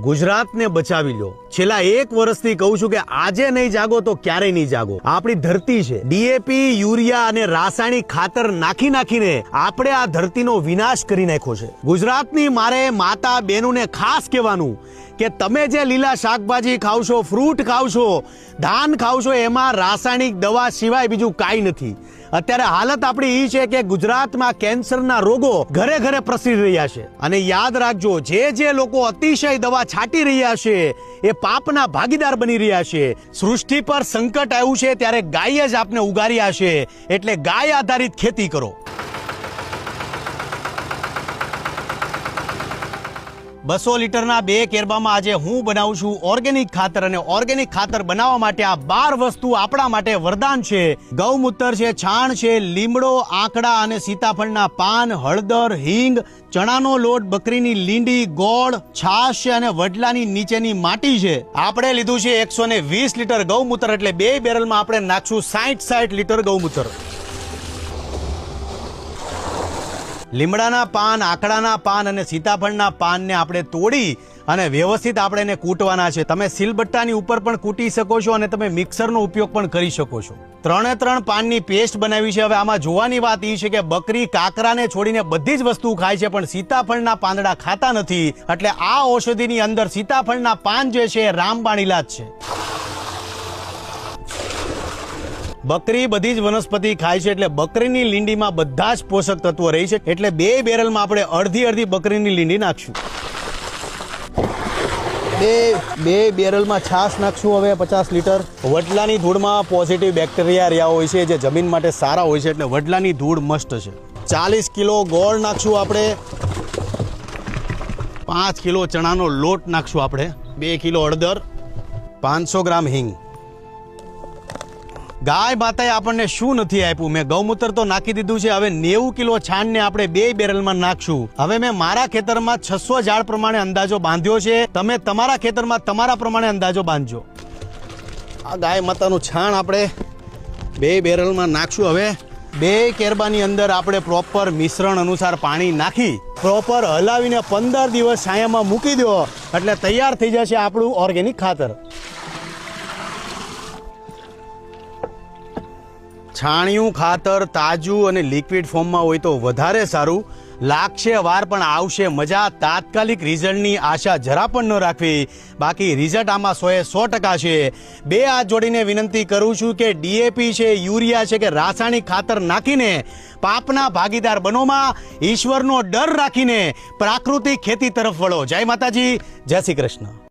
ગુજરાતને બચાવી લો। છેલ્લા 1 વર્ષથી કહું છું કે આજે નહીં જાગો તો ક્યારે નહીં જાગો। આપણી ધરતી છે, ડીએપી, યુરિયા અને રાસાયણિક ખાતર નાખીને આપણે આ ધરતીનો વિનાશ કરી નાખ્યો છે। ગુજરાતની મારે માતા બહેનોને ખાસ કહેવાનું કે તમે જે લીલા શાકભાજી ખાવ છો, ફ્રૂટ ખાવ છો, ધાન ખાવ છો, એમાં રાસાયણિક દવા સિવાય બીજું કાંઈ નથી। અત્યારે હાલત આપણી એ છે કે ગુજરાતમાં કેન્સરના રોગો ઘરે ઘરે પ્રસરી રહ્યા છે અને યાદ રાખજો, જે લોકો અતિશય દવા છાંટી રહ્યા છે એ પાપના ભાગીદાર બની રહ્યા છે। સૃષ્ટિ પર સંકટ આવ્યું છે ત્યારે ગાય જ આપને ઉગાર્યા છે, એટલે ગાય આધારિત ખેતી કરો। 200 લીટરના 2 કેરબામાં આજે હું બનાવું છું ઓર્ગેનિક ખાતર, અને ઓર્ગેનિક ખાતર બનાવવા માટે આ 12 વસ્તુ આપણા માટે વરદાન છે। ગૌમૂત્ર છે, છાણ છે, લીમડો, આંકડા અને સીતાફળના પાન, હળદર, હિંગ, ચણાનો લોટ, બકરીની લીંડી, ગોળ, છાશ છે અને વડલાની નીચેની માટી છે। આપણે લીધું છે 120 લીટર ગૌમૂત્ર, એટલે 2 બેરલમાં આપણે નાખશું 60 લીટર ગૌમૂત્ર। લીમડાના પાન, આંકડાના પાન અને સીતાફળના પાનને આપણે તોડી અને વ્યવસ્થિત આપણે એને કૂટવાના છે। તમે સિલબટ્ટાની ઉપર પણ કૂટી શકો છો અને તમે મિક્સરનો ઉપયોગ પણ કરી શકો છો। 3 પાનની પેસ્ટ બનાવી છે। હવે આમાં જોવાની વાત એ છે કે બકરી કાકરાને છોડીને બધી જ વસ્તુ ખાય છે, પણ સીતાફળના પાંદડા ખાતા નથી, એટલે આ ઔષધિની અંદર સીતાફળના પાન જે છે એ રામબાણ ઇલાજ છે। બકરી બધી જ વનસ્પતિ ખાય છે, એટલે બકરીની લીંડીમાં બધા જ પોષક તત્વો રહી છે, એટલે 2 બેરલમાં આપણે અડધી બકરીની લીંડી નાખશું। 2 બેરલમાં છાશ નાખશું હવે 50 લીટર। વડલાની ધૂળમાં પોઝિટિવ બેક્ટેરિયા રહ્યા હોય છે જે જમીન માટે સારા હોય છે, એટલે વડલાની ધૂળ મસ્ત છે। 40 કિલો ગોળ નાખશું આપણે, 5 કિલો ચણાનો લોટ નાખશું આપણે, 2 કિલો હળદર, 500 ગ્રામ હિંગ। ગાય માતાએ આપણને શું નથી આપ્યું, મેં ગૌમૂત્ર તો નાખી દીધું છે। હવે 90 કિલો છાણને આપણે 2 બેરલમાં નાખશું। હવે મેં મારા ખેતરમાં 600 ઝાડ પ્રમાણે અંદાજો બાંધ્યો છે, તમે તમારા ખેતરમાં તમારા પ્રમાણે અંદાજો બાંધજો। આ ગાય માતાનું છાણ આપણે 2 બેરલમાં નાખશું। હવે 2 કેરબાની અંદર આપણે પ્રોપર મિશ્રણ અનુસાર પાણી નાખી પ્રોપર હલાવીને 15 દિવસ છાયામાં મૂકી દો, એટલે તૈયાર થઈ જશે આપણું ઓર્ગેનિક ખાતર। છાણિયું ખાતર તાજું અને લિક્વિડ ફોર્મમાં હોય તો વધારે સારું લાગશે। વાર પણ આવશે મજા। તાત્કાલિક રિઝલ્ટની આશા જરા પણ ન રાખવી, બાકી રિઝલ્ટ આમાં 100% છે। 2 હાથ જોડીને વિનંતી કરું છું કે ડીએપી છે, યુરિયા છે કે રાસાયણિક ખાતર નાખીને પાપના ભાગીદાર બનોમાં ઈશ્વરનો ડર રાખીને પ્રાકૃતિક ખેતી તરફ વળો। જય માતાજી, જય શ્રી કૃષ્ણ।